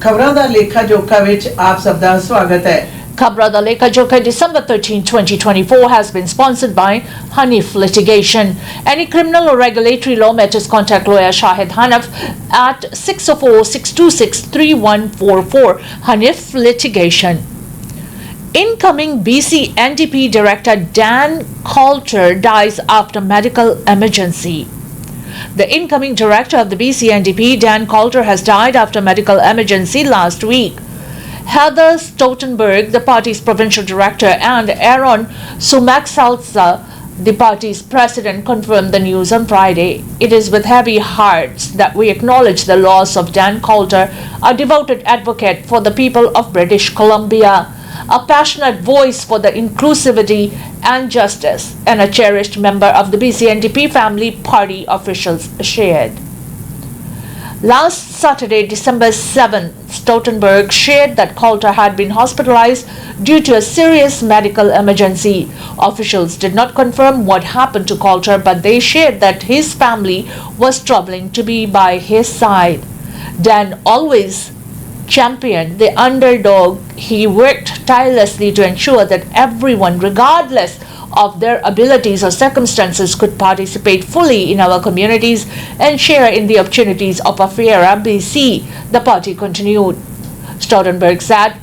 खबरां दा लेखा जोखा विच आप सबदा स्वागत है। Khabran Da Lekha Jokha December 13, 2024 has been sponsored by Hanif Litigation. Any criminal or regulatory law matters, contact lawyer Shahid Hanif at 604-626-3144. Hanif Litigation. Incoming BC NDP Director Dan Coulter dies after medical emergency. The incoming director of the BC NDP, Dan Coulter, has died after medical emergency last week. Heather Stoltenberg, the party's provincial director, and Aaron Sumaksalsa, the party's president, confirmed the news on Friday. It is with heavy hearts that we acknowledge the loss of Dan Coulter, a devoted advocate for the people of British Columbia, a passionate voice for the inclusivity and justice, and a cherished member of the BC NDP family, party officials shared. Last Saturday, December 7th, Stoltenberg shared that Coulter had been hospitalized due to a serious medical emergency. Officials did not confirm what happened to Coulter, but they shared that his family was struggling to be by his side. Dan always championed the underdog. He worked tirelessly to ensure that everyone, regardless of their abilities or circumstances, could participate fully in our communities and share in the opportunities of a fairer BC, the party continued. Stoltenberg said,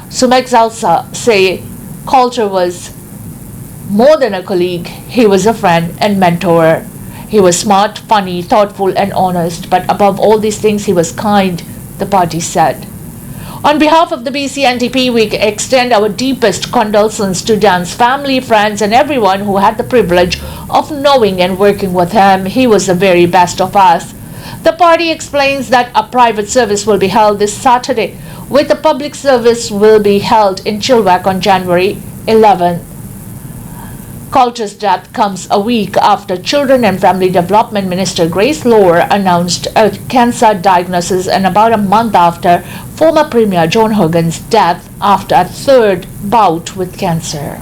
Sumek Zalsa say Coulter was more than a colleague, he was a friend and mentor. He was smart, funny, thoughtful and honest, but above all these things he was kind, the party said. On behalf of the BC NDP, we extend our deepest condolences to Dan's family, friends, and everyone who had the privilege of knowing and working with him. He was the very best of us. The party explains that a private service will be held this Saturday, with a public service will be held in Chilliwack on January 11th. Coulter's death comes a week after Children and Family Development Minister Grace Lohr announced a cancer diagnosis, and about a month after former Premier John Hogan's death after a third bout with cancer.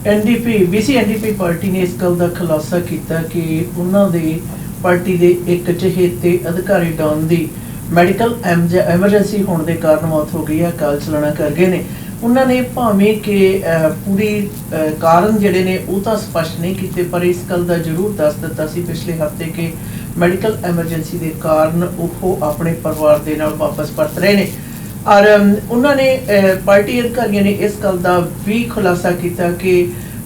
BC NDP party ने इस गल का खुलासा किया कि उन्होंने party के एक चहेते अधिकारी डॉन की मैडिकल एमरजेंसी होने के कारण मौत हो गई है, काल चलाना कर गए ने। उन्होंने भावें कि पूरी कारण जिहड़े ने वो तो स्पष्ट नहीं किए, पर इस गल का जरूर दस दिता सी पिछले हफ्ते के मैडिकल एमरजेंसी के कारण वो अपने परिवार के नाल वापस परत रहे ने। और उन्होंने पार्टी अधिकारियों ने इस गल का भी खुलासा किया कि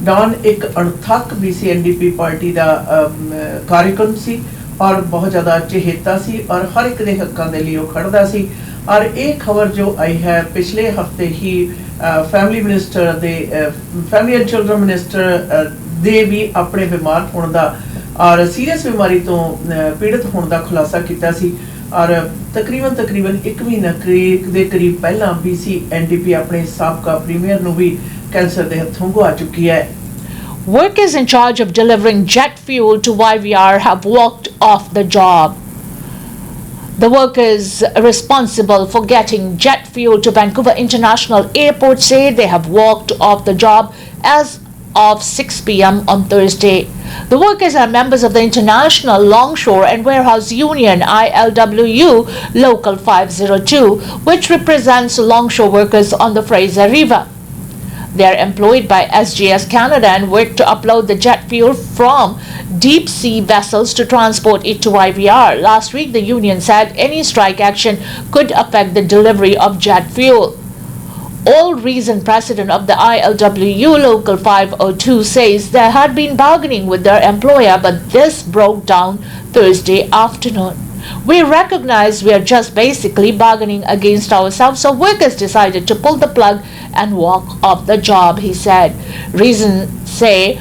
डॉन एक अणथक BC NDP पार्टी का कार्यक्रम सी और बहुत ज़्यादा चहेता सी और हर एक दे हक्कां दे लई खड़दा सी। और एक खबर जो आई है पिछले हफ्ते ही फैमिली एंड चिल्ड्रन मिनिस्टर दे भी अपने बीमार होने का और सीरीयस बीमारी तो पीड़ित होने का खुलासा किया सी। और तकरीबन एक महीना के करीब पहला BC NDP अपने साबका प्रीमियर नूं भी कैंसर के हथों गुआ चुकी है। Workers in charge of delivering jet fuel to YVR have walked off the job. The workers responsible for getting jet fuel to Vancouver International Airport say they have walked off the job as of 6 p.m. on Thursday. The workers are members of the International Longshore and Warehouse Union ILWU Local 502, which represents longshore workers on the Fraser River. They are employed by SGS Canada and work to upload the jet fuel from deep sea vessels to transport it to YVR. Last week, the union said any strike action could affect the delivery of jet fuel. All Reason president of the ILWU Local 502 says they had been bargaining with their employer, but this broke down Thursday afternoon. We recognize we are just basically bargaining against ourselves, so workers decided to pull the plug and walk off the job, he said. Reason say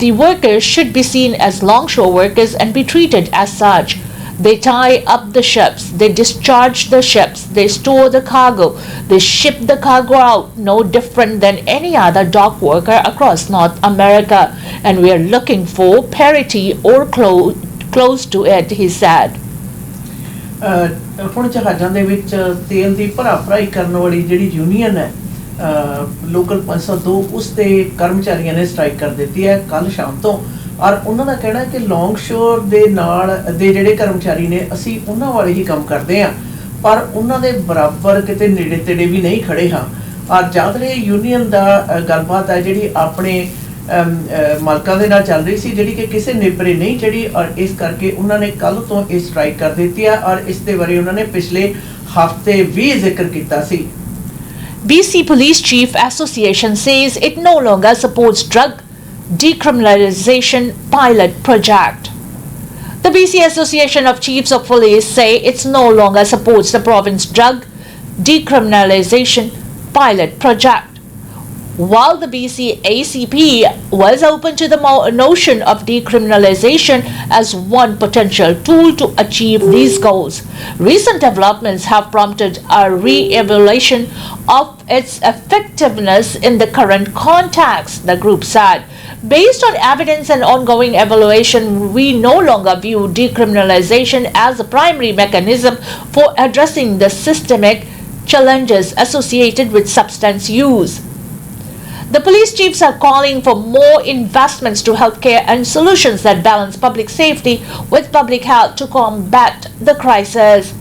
the workers should be seen as longshore workers and be treated as such. They tie up the ships, they discharge the ships, they store the cargo, they ship the cargo out, no different than any other dock worker across North America, and we are looking for parity or close to it, he said. ਹੁਣ ਜਹਾਜ਼ਾਂ ਦੇ ਵਿੱਚ ਤੇਲ ਦੀ ਭਰਾਈ ਕਰਨ ਵਾਲੀ ਜਿਹੜੀ union ਹੈ ਲੋਕਲ 502 ਉਸ ਦੇ ਕਰਮਚਾਰੀਆਂ ਨੇ ਸਟ੍ਰਾਈਕ ਕਰ ਦਿੱਤੀ ਹੈ ਕੱਲ ਸ਼ਾਮ ਤੋਂ। ਔਰ ਉਹਨਾਂ ਦਾ ਕਹਿਣਾ ਹੈ ਕਿ ਲੌਂਗ ਸ਼ੋਰ ਦੇ ਨਾਲ ਦੇ ਜਿਹੜੇ ਕਰਮਚਾਰੀ ਨੇ ਅਸੀਂ ਉਹਨਾਂ ਵਾਲੇ ਹੀ ਕੰਮ ਕਰਦੇ ਆ, पर उन्होंने बराबर किते नेड़े तेड़े भी नहीं खड़े हाँ। और ज़्यादातर यूनीयन का गलबात है जी अपने मालकां दे नाल चल रही सी जिहड़ी कि किसी नेपरे नहीं चढ़ी, और इस करके उन्होंने कल तो ये स्ट्राइक कर दी है और इस दे बारे उन्होंने पिछले हफ्ते भी जिक्र किया सी। BC Police Chief Association says it no longer supports drug decriminalization pilot project. The BC Association of Chiefs of Police say it no longer supports the province drug decriminalization pilot project. While the BC ACP was open to the notion of decriminalization as one potential tool to achieve these goals, recent developments have prompted a re-evaluation of its effectiveness in the current context, the group said. Based on evidence and ongoing evaluation, we no longer view decriminalization as a primary mechanism for addressing the systemic challenges associated with substance use. The police chiefs are calling for more investments to healthcare and solutions that balance public safety with public health to combat the crisis.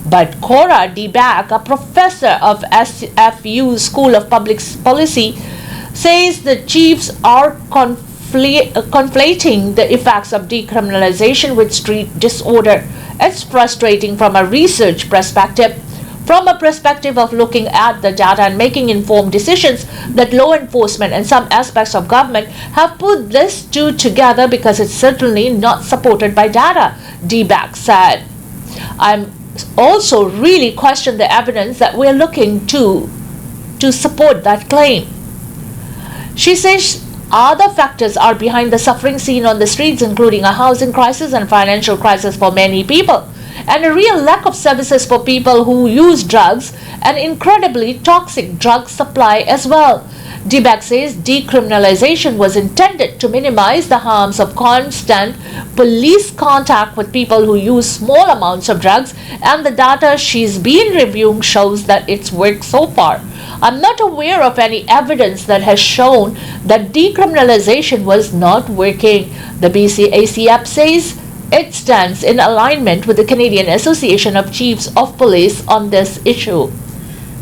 But Cora Debak, a professor of SFU School of Public Policy, says the chiefs are conflating the effects of decriminalization with street disorder. It's frustrating from a research perspective. From a perspective of looking at the data and making informed decisions, that law enforcement and some aspects of government have put this two together because it's certainly not supported by data, Debak said. I'm also really question the evidence that we're looking to support that claim. She says other factors are behind the suffering seen on the streets, including a housing crisis and financial crisis for many people, and a real lack of services for people who use drugs, and incredibly toxic drug supply as well. Debak says decriminalization was intended to minimize the harms of constant police contact with people who use small amounts of drugs, and the data she's been reviewing shows that it's worked so far. I'm not aware of any evidence that has shown that decriminalization was not working. The BCACF says it stands in alignment with the Canadian Association of Chiefs of Police on this issue.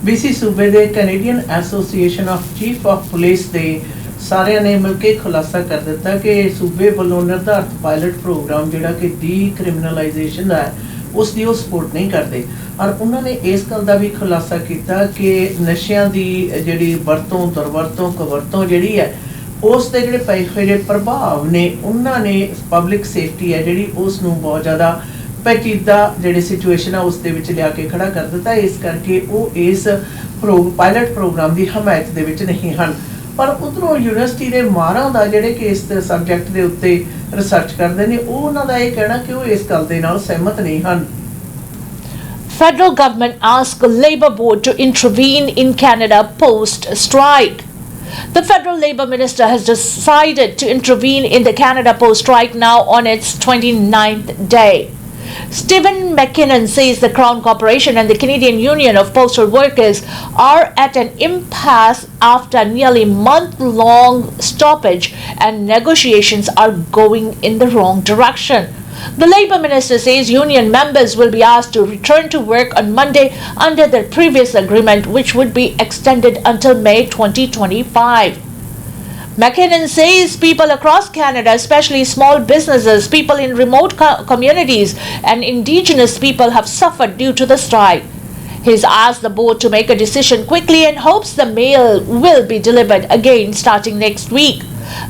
BC सूबे दे Canadian association of chief of police दे सारिਆਂ ने मिलके खुलासा कर दिता कि सूबे ਵੱਲੋਂ निर्धारित पायलट प्रोग्राम ਜਿਹੜਾ कि डीक्रिमिनलाइजेशन ਦਾ ਹੈ ਉਸ ਦੀ ਉਹ ਸਪੋਰਟ ਨਹੀਂ ਕਰਦੇ, और उन्होंने इस गल का भी खुलासा किया कि नशियां दी ਜਿਹੜੀ ਵਰਤੋਂ ਦੁਰਵਰਤੋਂ ਕਵਰਤੋਂ ਜਿਹੜੀ ਹੈ ਉਸ ਦੇ ਜਿਹੜੇ ਪਏ ਹੋਏ ਪ੍ਰਭਾਵ ਨੇ ਉਹਨਾਂ ਨੇ ਪਬਲਿਕ ਸੇਫਟੀ ਹੈ ਜਿਹੜੀ ਉਸ ਨੂੰ ਬਹੁਤ ਜ਼ਿਆਦਾ पेचीदा जिहड़ी सिचुएशन है उस दे विच लिया के खड़ा कर दिता। इस करके वो इस पायलट प्रोग्राम की हमायत दे विच नहीं हन, पर उधरों यूनिवर्सिटी के माहरां दा जिहड़े कि इस सबजैक्ट के उत्ते रिसर्च करते हैं वो उन्हां दा इह कहना कि वो इस गल दे नाल सहमत नहीं हन। Federal government asked Labour Board to intervene in Canada post-strike. The Federal Labour Minister has decided to intervene in the Canada post-strike now on its 29th day. Stephen McKinnon says the Crown Corporation and the Canadian Union of Postal Workers are at an impasse after nearly month-long stoppage, and negotiations are going in the wrong direction. The Labour Minister says union members will be asked to return to work on Monday under their previous agreement, which would be extended until May 2025. McKinnon says people across Canada, especially small businesses, people in remote communities, and Indigenous people have suffered due to the strike. He's asked the board to make a decision quickly and hopes the mail will be delivered again starting next week.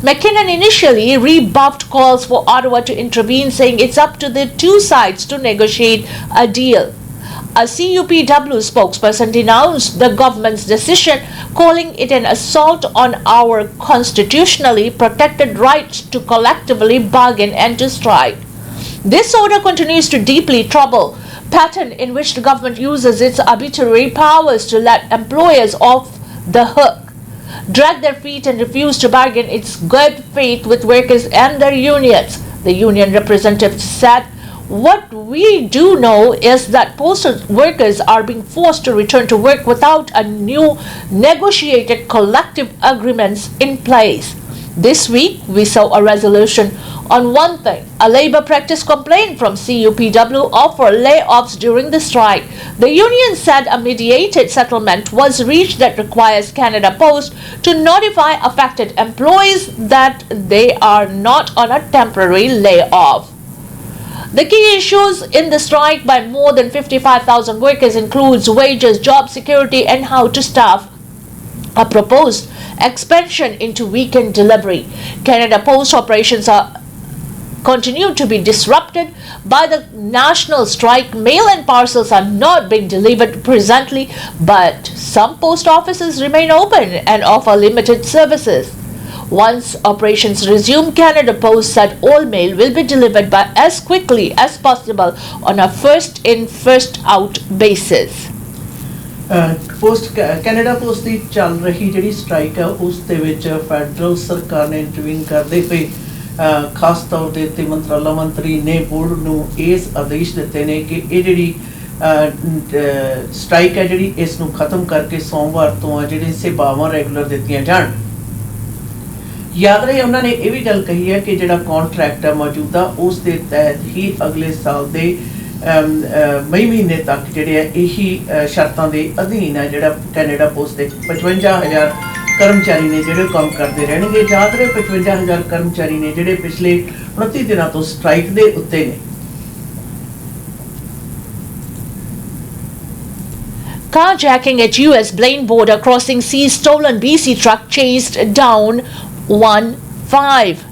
McKinnon initially rebuffed calls for Ottawa to intervene, saying it's up to the two sides to negotiate a deal. A CUPW spokesperson denounced the government's decision, calling it an assault on our constitutionally protected right to collectively bargain and to strike. This order continues to deeply trouble pattern in which the government uses its arbitrary powers to let employers off the hook, drag their feet and refuse to bargain its good faith with workers and their unions. The union representative said, "What we do know is that postal workers are being forced to return to work without a new negotiated collective agreements in place. This week, we saw a resolution On one thing, a labor practice complaint from CUPW offered layoffs during the strike. The union said a mediated settlement was reached that requires Canada Post to notify affected employees that they are not on a temporary layoff. The key issues in the strike by more than 55,000 workers includes wages, job security, and how to staff a proposed expansion into weekend delivery. Canada Post operations are continue to be disrupted by the national strike. Mail and parcels are not being delivered presently, but some post offices remain open and offer limited services. Once operations resume, Canada Post said all mail will be delivered by as quickly as possible on a first in first out basis. Canada post ਦੀ ਚੱਲ ਰਹੀ ਜਿਹੜੀ strike ਹੈ ਉਸ ਦੇ ਵਿੱਚ federal ਸਰਕਾਰ ਨੇ intervene ਕਰਦੇ ਹੋਏ ਖਾਸ ਤੌਰ ਦੇ ਉੱਤੇ ਮੰਤਰਾਲਾ ਮੰਤਰੀ ਨੇ ਬੋਰਡ ਨੂੰ ਇਸ ਆਦੇਸ਼ ਦਿੱਤੇ ਨੇ ਕਿ ਇਹ ਜਿਹੜੀ ਸਟ੍ਰਾਈਕ ਹੈ ਜਿਹੜੀ ਇਸ ਨੂੰ ਖਤਮ ਕਰਕੇ ਸੋਮਵਾਰ ਤੋਂ ਜਿਹੜੀ ਸੇਵਾਵਾਂ ਰੈਗੂਲਰ ਦਿੱਤੀਆਂ ਜਾਣ। ਯਾਦ ਰਹੇ ਉਹਨਾਂ ਨੇ ਇਹ ਵੀ ਗੱਲ ਕਹੀ ਹੈ ਕਿ ਜਿਹੜਾ ਕੌਂਟਰੈਕਟ ਹੈ ਮੌਜੂਦਾ ਉਸ ਦੇ ਤਹਿਤ ਹੀ ਅਗਲੇ ਸਾਲ ਦੇ ਮਈ ਮਹੀਨੇ ਤੱਕ ਜਿਹੜੇ ਆ ਇਹੀ ਸ਼ਰਤਾਂ ਦੇ ਅਧੀਨ ਹੈ ਜਿਹੜਾ ਕੈਨੇਡਾ ਪੋਸਟ ਦੇ 55,000 ਕਰਮਚਾਰੀ ਨੇ ਜਿਹੜੇ ਕੰਮ ਕਰਦੇ ਰਹਿਣਗੇ। ਯਾਦ ਰਹੇ 55,000 ਕਰਮਚਾਰੀ ਨੇ ਜਿਹੜੇ ਪਿਛਲੇ 29 ਦਿਨਾਂ ਤੋਂ ਸਟ੍ਰਾਈਕ ਦੇ ਉੱਤੇ ਨੇ। Carjacking at US Blaine border crossing sees stolen BC truck chased down 1-5.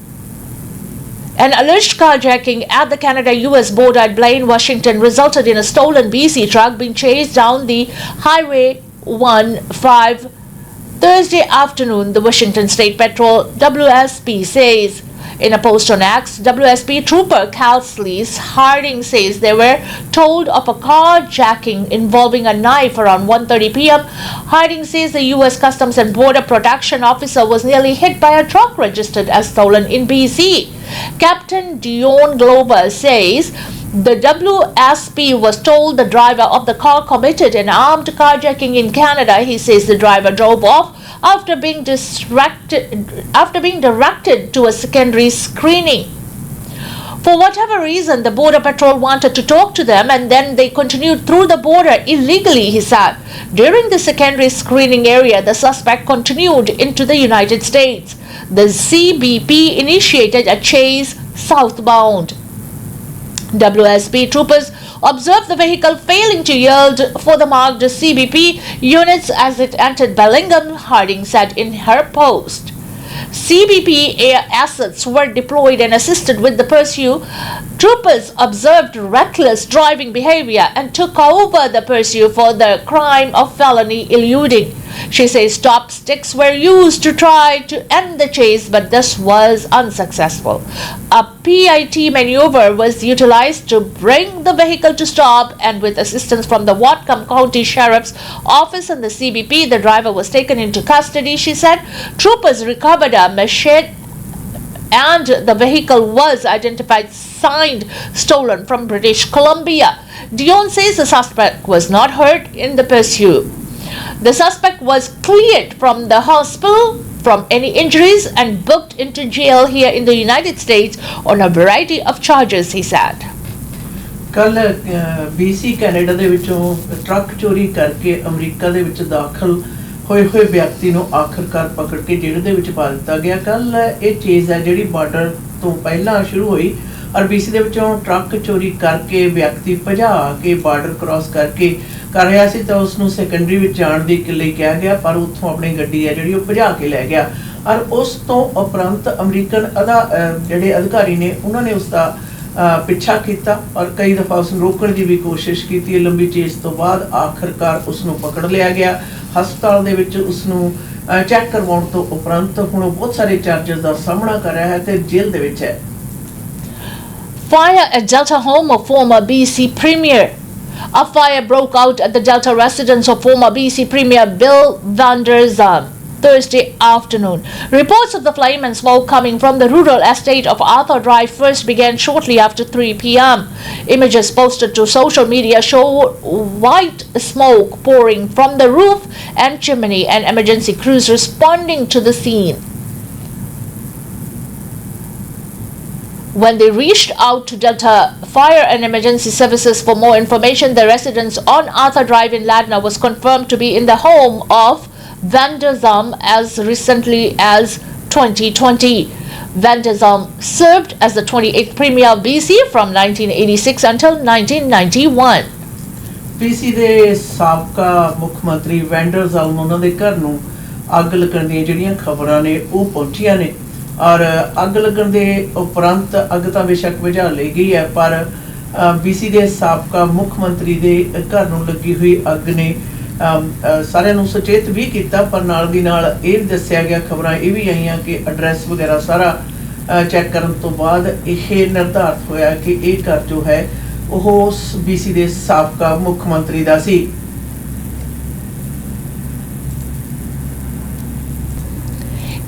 An alleged carjacking at the Canada-US border at Blaine, Washington resulted in a stolen BC truck being chased down the Highway 15 Thursday afternoon, the Washington State Patrol WSP says. In a post on X, WSP trooper Calsley Harding says they were told of a carjacking involving a knife around 1:30 p.m. Harding says the U.S. Customs and Border Protection officer was nearly hit by a truck registered as stolen in BC. Captain Dion Glover says the WSP was told the driver of the car committed an armed carjacking in Canada. He says the driver drove off after being directed to a secondary screening. For whatever reason, the Border Patrol wanted to talk to them and then they continued through the border illegally, he said. During the secondary screening area, the suspect continued into the United States. The CBP initiated a chase southbound. WSP troopers observed the vehicle failing to yield for the marked CBP units as it entered Bellingham, Harding said in her post. CBP air assets were deployed and assisted with the pursuit. Troopers observed reckless driving behavior and took over the pursuit for the crime of felony eluding. She says stop sticks were used to try to end the chase, but this was unsuccessful. A PIT maneuver was utilized to bring the vehicle to stop, and with assistance from the Whatcom County Sheriff's Office and the CBP, the driver was taken into custody, she said. Troopers recovered a machete and the vehicle was identified signed stolen from British Columbia. Dion says the suspect was not hurt in the pursuit. The suspect was cleared from the hospital from any injuries and booked into jail here in the United States on a variety of charges, he said. ਕੱਲ BC Canada ਦੇ ਵਿੱਚੋਂ truck ਚੋਰੀ ਕਰਕੇ America ਦੇ ਵਿੱਚ ਦਾਖਲ ਹੋਏ ਵਿਅਕਤੀ ਨੂੰ ਆਖਰਕਾਰ ਪਕੜ ਕੇ ਜੇਲ੍ਹ ਦੇ ਵਿੱਚ ਪਾ ਦਿੱਤਾ ਗਿਆ। ਕੱਲ ਇਹ ਚੀਜ਼ ਹੈ ਜਿਹੜੀ ਬਾਰਡਰ ਤੋਂ ਪਹਿਲਾਂ ਸ਼ੁਰੂ ਹੋਈ ਔਰ BC ਦੇ ਵਿੱਚੋਂ ਟਰੱਕ ਚੋਰੀ ਕਰਕੇ ਵਿਅਕਤੀ ਭਜਾ ਕੇ ਬਾਰਡਰ ਕ੍ਰਾਸ ਕਰਕੇ ਕਰ ਰਿਹਾ ਸੀ ਤਾਂ ਉਸ ਨੂੰ ਸੈਕੰਡਰੀ ਵਿੱਚ ਜਾਣ ਦੇ ਲਈ ਕਿਹਾ ਗਿਆ, ਪਰ ਉੱਥੋਂ ਆਪਣੀ ਗੱਡੀ ਹੈ ਜਿਹੜੀ ਉਹ ਭਜਾ ਕੇ ਲੈ ਗਿਆ ਔਰ ਉਸ ਤੋਂ ਉਪਰੰਤ ਅਮਰੀਕਨ ਜਿਹੜੇ ਅਧਿਕਾਰੀ ਨੇ ਉਹਨਾਂ ਨੇ ਉਸ ਦਾ ਪਿੱਛਾ ਕੀਤਾ ਔਰ ਕਈ ਦਫਾ ਉਸ ਨੂੰ ਰੋਕਣ ਦੀ ਵੀ ਕੋਸ਼ਿਸ਼ ਕੀਤੀ। ਲੰਬੀ ਚੇਜ਼ ਤੋਂ ਬਾਅਦ ਆਖਰਕਾਰ ਉਸ ਨੂੰ ਪਕੜ ਲਿਆ ਗਿਆ। ਹਸਪਤਾਲ ਦੇ ਵਿੱਚ ਉਸ ਨੂੰ ਚੈੱਕ ਕਰਵਾਉਣ ਤੋਂ ਉਪਰੰਤ ਹੁਣ ਉਹ ਬਹੁਤ ਸਾਰੇ ਚਾਰਜਸ ਦਾ ਸਾਹਮਣਾ ਕਰ ਰਿਹਾ ਹੈ ਤੇ ਜੇਲ੍ਹ ਦੇ ਵਿੱਚ ਹੈ। Fire at Delta home of former BC Premier. A fire broke out at the Delta residence of former BC Premier Bill Vander Zalm Thursday afternoon. Reports of the flame and smoke coming from the rural estate of Arthur Drive first began shortly after 3 p.m. Images posted to social media show white smoke pouring from the roof and chimney and emergency crews responding to the scene. When they reached out to Delta Fire and Emergency Services for more information, the residence on Arthur Drive in Ladner was confirmed to be in the home of Vandazam as recently as 2020. Vandazam served as the 28th Premier of BC from 1986 until 1991. BC ਦੇ ਸਾਬਕਾ ਮੁੱਖ ਮੰਤਰੀ ਵੈਂਡਰਜ਼ਾਮ ਉਹਨਾਂ ਦੇ ਘਰ ਨੂੰ ਅੱਗ ਲੱਗਣ ਦੀਆਂ ਜਿਹੜੀਆਂ ਖਬਰਾਂ ਨੇ ਉਹ ਪਹੁੰਚੀਆਂ ਨੇ ਔਰ ਅੱਗ ਲੱਗਣ ਦੇ ਉਪਰੰਤ ਅੱਗ ਤਾਂ ਬੇਸ਼ੱਕ ਬੁਝਾ ਲਈ ਗਈ ਹੈ ਪਰ BC ਦੇ ਸਾਬਕਾ ਮੁੱਖ ਮੰਤਰੀ ਦੇ ਘਰ ਨੂੰ ਲੱਗੀ ਹੋਈ ਅੱਗ ਨੇ ਸਾਰਿਆਂ ਨੂੰ ਸੁਚੇਤ ਵੀ ਕੀਤਾ ਪਰ ਨਾਲ ਦੀ ਨਾਲ ਇਹ ਦੱਸਿਆ ਗਿਆ ਖਬਰਾਂ ਇਹ ਵੀ ਆਈਆਂ ਕਿ ਐਡਰੈਸ ਵਗੈਰਾ ਸਾਰਾ ਚੈੱਕ ਕਰਨ ਤੋਂ ਬਾਅਦ ਇਹ ਨਿਰਧਾਰਤ ਹੋਇਆ ਕਿ ਇਹ ਘਰ ਜੋ ਹੈ ਉਹ BC ਦੇ ਸਾਬਕਾ ਮੁੱਖ ਮੰਤਰੀ ਦਾ ਸੀ।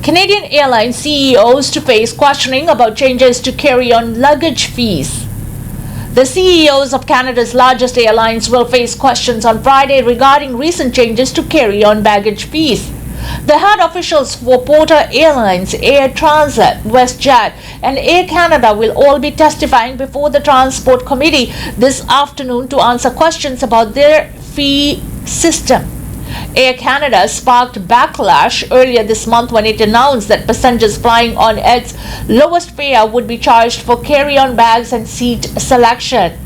Canadian airline CEOs to face questioning about changes to carry-on luggage fees. The CEOs of Canada's largest airlines will face questions on Friday regarding recent changes to carry-on baggage fees. The head officials for Porter Airlines, Air Transat, WestJet, and Air Canada will all be testifying before the Transport Committee this afternoon to answer questions about their fee system. Air Canada sparked backlash earlier this month when it announced that passengers flying on its lowest fare would be charged for carry-on bags and seat selection.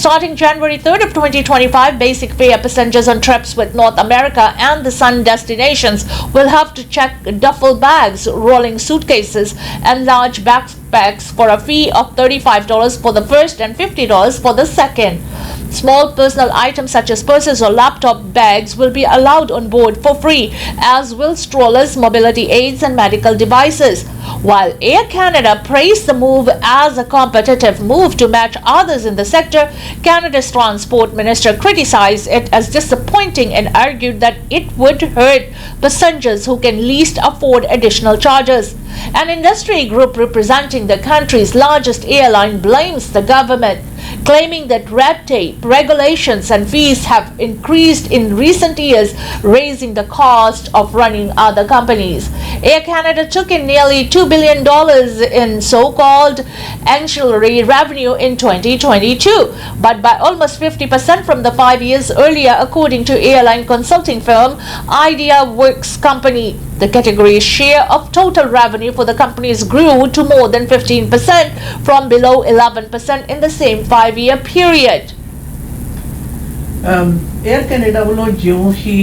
Starting January 3rd of 2025, basic fare passengers on trips with North America and the Sun destinations will have to check duffel bags, rolling suitcases, and large backpacks for a fee of $35 for the first and $50 for the second. Small personal items such as purses or laptop bags will be allowed on board for free, as will strollers, mobility aids, and medical devices. While Air Canada praised the move as a competitive move to match others in the sector, Canada's Transport Minister criticized it as disappointing and argued that it would hurt passengers who can least afford additional charges. An industry group representing the country's largest airline blames the government, claiming that red tape, regulations, and fees have increased in recent years, raising the cost of running other companies. Air Canada took in nearly $2 billion in so-called ancillary revenue in 2022, but by almost 50% from the 5 years earlier, according to airline consulting firm Idea Works Company. The category's share of total revenue for the companies grew to more than 15% from below 11% in the same 5-year period. Air Canada ਵੱਲੋਂ ਜਿਉਂ ਹੀ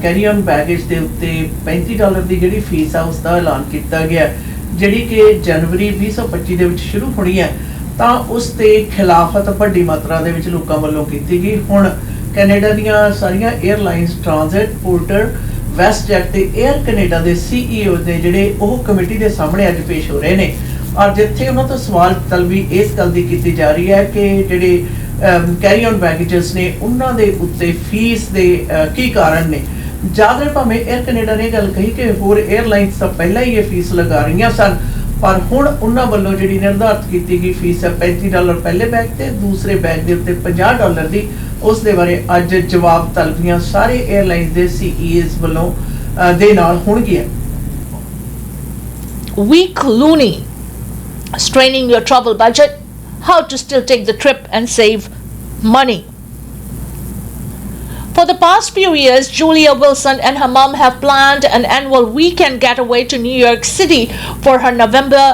carry on baggage ਦੇ ਉੱਤੇ $35 ਦੀ ਜਿਹੜੀ fees ਆ ਉਸ ਦਾ ਐਲਾਨ ਕੀਤਾ ਗਿਆ ਜਿਹੜੀ ਕਿ ਜਨਵਰੀ 2025 ਦੇ ਵਿੱਚ ਸ਼ੁਰੂ ਹੋਣੀ ਹੈ ਤਾਂ ਉਸ ਤੇ ਖਿਲਾਫਤ ਵੱਡੀ ਮਾਤਰਾ ਦੇ ਵਿੱਚ ਲੋਕਾਂ ਵੱਲੋਂ ਕੀਤੀ ਗਈ। ਹੁਣ ਕੈਨੇਡਾ ਦੀਆਂ ਸਾਰੀਆਂ 에ਅਰਲਾਈਨਸ ਟ੍ਰਾਂਜ਼ਿਟ, ਪੋਰਟਰ, WestJet ਤੇ 에ਅਰ ਕੈਨੇਡਾ ਦੇ CEO ਨੇ ਜਿਹੜੇ ਉਹ ਕਮੇਟੀ ਦੇ ਸਾਹਮਣੇ ਅੱਜ ਪੇਸ਼ ਹੋ ਰਹੇ ਨੇ ਔਰ ਜਿੱਥੇ ਉਹਨਾਂ ਤੋਂ ਸਵਾਲ ਤਲਬੀ ਇਸ ਗੱਲ ਦੀ ਕੀਤੀ ਜਾ ਰਹੀ ਹੈ ਕਿ ਜਿਹੜੇ ਕੈਰੀ ਔਨ ਬੈਗੇਜਸ ਨੇ ਉਹਨਾਂ ਦੇ ਉੱਤੇ ਫੀਸ ਦੇ ਕੀ ਕਾਰਨ ਨੇ। ਜ਼ਿਆਦਾ ਭਾਵੇਂ 에ਅਰ ਕੈਨੇਡਾ ਨੇ ਗੱਲ ਕਹੀ ਕਿ ਹੋਰ 에ਅਰਲਾਈਨਸ ਤਾਂ ਪਹਿਲਾਂ ਹੀ ਇਹ ਫੀਸ ਲਗਾ ਰਹੀਆਂ ਸਨ ਪਰ ਹੁਣ ਉਹਨਾਂ ਵੱਲੋਂ ਜਿਹੜੀ ਨਿਰਧਾਰਤ ਕੀਤੀ ਗਈ ਫੀਸ ਹੈ $35 ਪਹਿਲੇ ਬੈਗ ਤੇ ਦੂਸਰੇ ਬੈਗ ਦੇ ਉੱਤੇ $50 ਦੀ ਉਸ ਦੇ ਬਾਰੇ ਅੱਜ ਜਵਾਬ ਤਲਬੀਆਂ ਸਾਰੇ 에ਅਰਲਾਈਨਸ ਦੇ CEOs ਵੱਲੋਂ ਦੇ ਨਾਲ ਹੋਣਗੀਆਂ। Weak Looney, straining your travel budget, how to still take the trip and save money. For the past few years, Julia Wilson and her mom have planned an annual weekend getaway to New York City for her November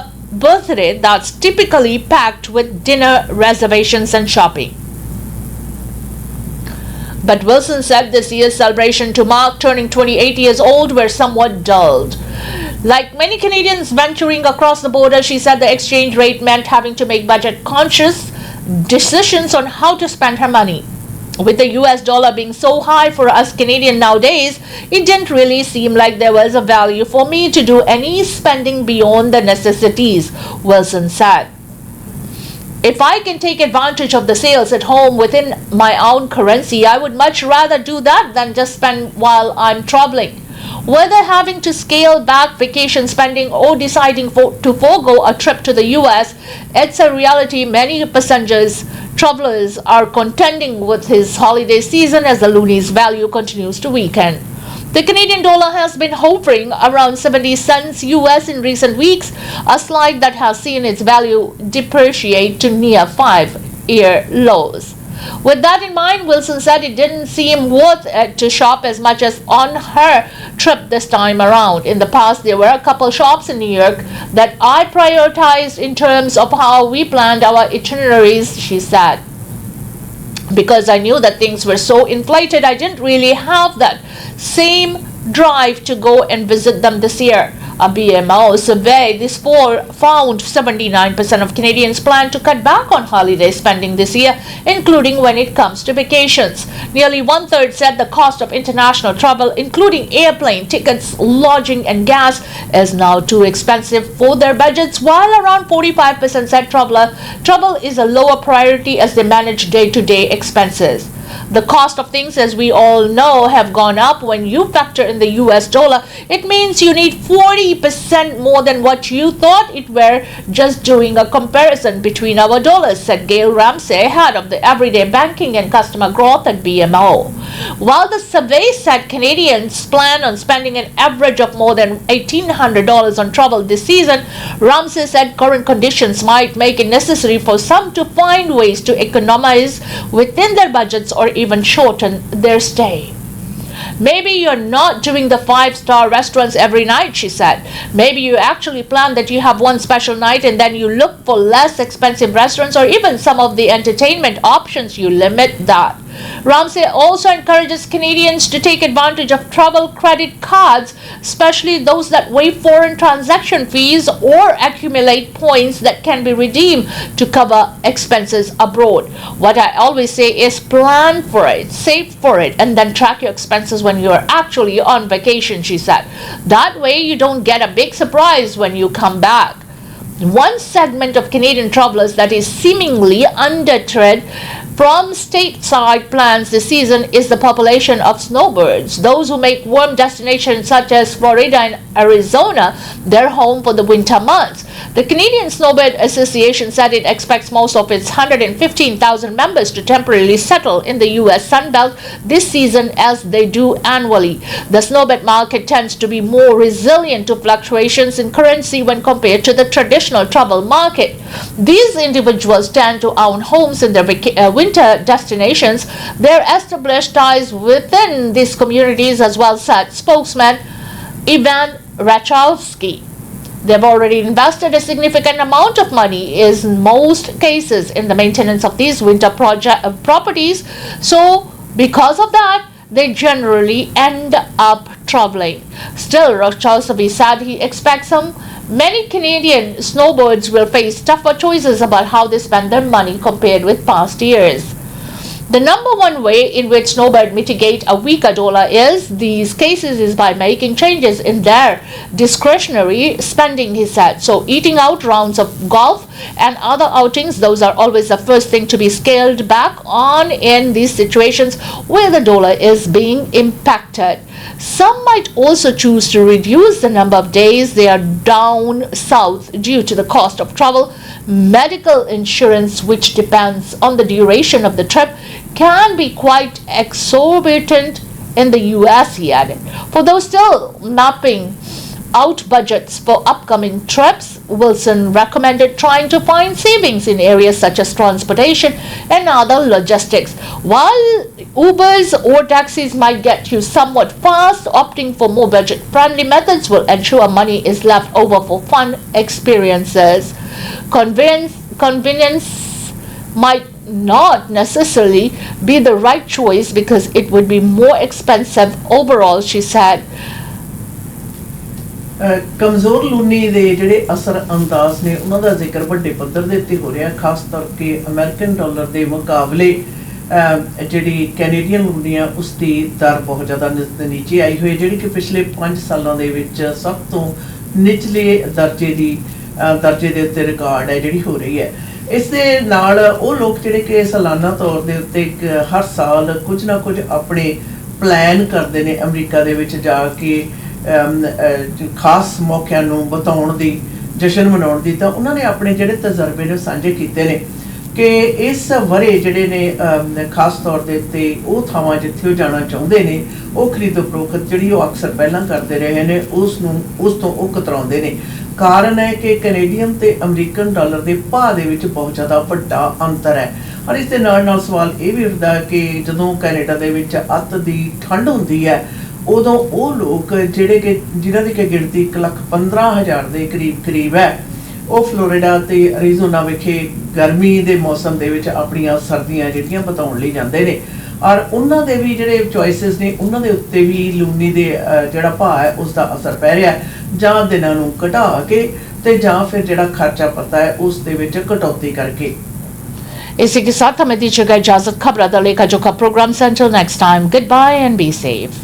birthday that's typically packed with dinner, reservations, and shopping. But Wilson said this year's celebration to mark turning 28 years old were somewhat dulled. Like many Canadians venturing across the border, she said the exchange rate meant having to make budget-conscious decisions on how to spend her money. With the US dollar being so high for us Canadians nowadays, it didn't really seem like there was a value for me to do any spending beyond the necessities, Wilson said. If I can take advantage of the sales at home within my own currency, I would much rather do that than just spend while I'm traveling. Whether having to scale back vacation spending or deciding to forego a trip to the US, it's a reality many travelers are contending with this holiday season as the loonie's value continues to weaken. The Canadian dollar has been hovering around 70 cents US in recent weeks, a slide that has seen its value depreciate to near 5-year lows. With that in mind, Wilson said it didn't seem worth it to shop as much as on her trip this time around. In the past, there were a couple shops in New York that I prioritized in terms of how we planned our itineraries, she said. Because I knew that things were so inflated, I didn't really have that same drive to go and visit them this year. A BMO survey this fall found 79% of Canadians plan to cut back on holiday spending this year, including when it comes to vacations. Nearly one-third said the cost of international travel, including airplane tickets, lodging, and gas, is now too expensive for their budgets, while around 45% said travel is a lower priority as they manage day-to-day expenses. The cost of things, as we all know, have gone up. When you factor in the US dollar, it means you need 40% more than what you thought it were just doing a comparison between our dollars, said Gail Ramsey, head of the Everyday Banking and Customer Growth at BMO. While the survey said Canadians plan on spending an average of more than $1,800 on travel this season, Ramsey said current conditions might make it necessary for some to find ways to economize within their budgets or even shorten their stay. Maybe you're not doing the 5-star restaurants every night, she said. Maybe you actually plan that you have one special night and then you look for less expensive restaurants, or even some of the entertainment options, you limit that. Ramsey also encourages Canadians to take advantage of travel credit cards, especially those that waive foreign transaction fees or accumulate points that can be redeemed to cover expenses abroad. What I always say is plan for it, save for it, and then track your expenses when you're actually on vacation, she said. That way you don't get a big surprise when you come back. One segment of Canadian travelers that is seemingly undeterred from stateside plans this season is the population of snowbirds, those who make warm destinations such as Florida and Arizona their home for the winter months. The Canadian Snowbird Association said it expects most of its 115,000 members to temporarily settle in the U.S. Sunbelt this season, as they do annually. The snowbird market tends to be more resilient to fluctuations in currency when compared to the traditional travel market. These individuals tend to own homes in their winter destinations. Their established ties within these communities as well, said spokesman Ivan Rachowski. They've already invested a significant amount of money in most cases in the maintenance of these winter properties. So because of that, they generally end up traveling. Still, Rachowski said he expects many Canadian snowbirds will face tougher choices about how they spend their money compared with past years. The number one way in which snowbirds mitigate a weaker dollar is by making changes in their discretionary spending, he said. So eating out, rounds of golf, and other outings, those are always the first thing to be scaled back on in these situations where the dollar is being impacted. Some might also choose to reduce the number of days they are down south due to the cost of travel. Medical insurance, which depends on the duration of the trip, can be quite exorbitant in the US, he added. For those still mapping out budgets for upcoming trips, Wilson recommended trying to find savings in areas such as transportation and other logistics. While Ubers or taxis might get you somewhat fast, opting for more budget-friendly methods will ensure money is left over for fun experiences. Convenience might not necessarily be the right choice because it would be more expensive overall, she said. ਕਮਜ਼ੋਰ ਲੂਨੀ ਦੇ ਜਿਹੜੇ ਅਸਰ ਅੰਦਾਜ਼ ਨੇ ਉਹਨਾਂ ਦਾ ਜ਼ਿਕਰ ਵੱਡੇ ਪੱਧਰ ਦੇ ਉੱਤੇ ਹੋ ਰਿਹਾ, ਖਾਸ ਤੌਰ ਤੇ ਅਮਰੀਕਨ ਡਾਲਰ ਦੇ ਮੁਕਾਬਲੇ ਜਿਹੜੀ ਕੈਨੇਡੀਅਨ ਲੂਨੀ ਆ ਉਸ ਦੀ ਦਰ ਬਹੁਤ ਜ਼ਿਆਦਾ ਨੀਚੇ ਆਈ ਹੋਈ, ਜਿਹੜੀ ਕਿ ਪਿਛਲੇ 5 ਸਾਲਾਂ ਦੇ ਵਿੱਚ ਸਭ ਤੋਂ ਨਿਚਲੇ ਦਰਜੇ ਦੇ ਉੱਤੇ ਰਿਕਾਰਡ ਹੈ ਜਿਹੜੀ ਹੋ ਰਹੀ ਹੈ। ਇਸ ਦੇ ਨਾਲ ਉਹ ਲੋਕ ਜਿਹੜੇ ਕਿ ਸਾਲਾਨਾ ਤੌਰ ਦੇ ਉੱਤੇ ਹਰ ਸਾਲ ਕੁਝ ਨਾ ਕੁਝ ਆਪਣੇ ਪਲਾਨ ਕਰਦੇ ਨੇ ਅਮਰੀਕਾ ਦੇ ਵਿੱਚ ਜਾ ਕੇ ਖਾਸ ਮੌਕਿਆਂ ਨੂੰ ਬਤਾਉਣ ਦੀ, ਜਸ਼ਨ ਮਨਾਉਣ ਦੀ, ਤਾਂ ਉਹਨਾਂ ਨੇ ਆਪਣੇ ਜਿਹੜੇ ਤਜਰਬੇ ਨੇ ਸਾਂਝੇ ਕੀਤੇ ਨੇ। ਕਿ ਇਸ ਵਰੇ ਜਿਹੜੇ ਨੇ ਖਾਸ ਤੌਰ ਦੇ ਉੱਤੇ ਉਹ ਥਾਵਾਂ ਜਿੱਥੇ ਉਹ ਜਾਣਾ ਚਾਹੁੰਦੇ ਨੇ ਉਹ ਖਰੀਦੋ ਫਰੋਖਤ ਜਿਹੜੀ ਉਹ ਅਕਸਰ ਪਹਿਲਾਂ ਕਰਦੇ ਰਹੇ ਨੇ ਉਸ ਤੋਂ ਉਹ ਕਤਰਾਉਂਦੇ ਨੇ। ਕਾਰਨ ਹੈ ਕਿ ਕੈਨੇਡੀਅਨ ਤੇ ਅਮਰੀਕਨ ਡਾਲਰ ਦੇ ਭਾਅ ਦੇ ਵਿੱਚ ਬਹੁਤ ਜ਼ਿਆਦਾ ਵੱਡਾ ਅੰਤਰ ਹੈ। ਔਰ ਇਸ ਦੇ ਨਾਲ ਸਵਾਲ ਇਹ ਵੀ ਉੱਠਦਾ ਕਿ ਜਦੋਂ ਕੈਨੇਡਾ ਦੇ ਵਿੱਚ ਅੱਤ ਦੀ ਠੰਡ ਹੁੰਦੀ ਹੈ ਉਦੋਂ ਉਹ ਲੋਕ ਜਿਹੜੇ ਕਿ ਜਿਨ੍ਹਾਂ ਦੀ ਕਿ ਗਿਣਤੀ 1,15,000 ਦੇ ਕਰੀਬ ਹੈ ਉਹ ਫਲੋਰੀਡਾ ਤੇ ਅਰੀਜ਼ੋਨਾ ਵਿਖੇ ਗਰਮੀ ਦੇ ਮੌਸਮ ਦੇ ਵਿੱਚ ਆਪਣੀਆਂ ਸਰਦੀਆਂ ਜਿਹੜੀਆਂ ਬਿਤਾਉਣ ਲਈ ਜਾਂਦੇ ਨੇ। ਔਰ ਉਹਨਾਂ ਦੇ ਵੀ ਜਿਹੜੇ ਚੋਇਸਿਸ ਨੇ ਉਹਨਾਂ ਦੇ ਉੱਤੇ ਵੀ ਲੂਣੀ ਦੇ ਜਿਹੜਾ ਭਾਅ ਹੈ ਉਸ ਦਾ ਅਸਰ ਪੈ ਰਿਹਾ ਹੈ, ਜਾਂ ਦਿਨਾਂ ਨੂੰ ਘਟਾ ਕੇ ਤੇ ਜਾਂ ਫਿਰ ਜਿਹੜਾ ਖਰਚਾ ਪਤਾ ਹੈ ਉਸ ਦੇ ਵਿੱਚ ਕਟੌਤੀ ਕਰਕੇ। इसी के साथ हमें दीजिएगा इजाजत। खबरा दा लेखा जोखा प्रोग्राम से until next time, goodbye and be safe.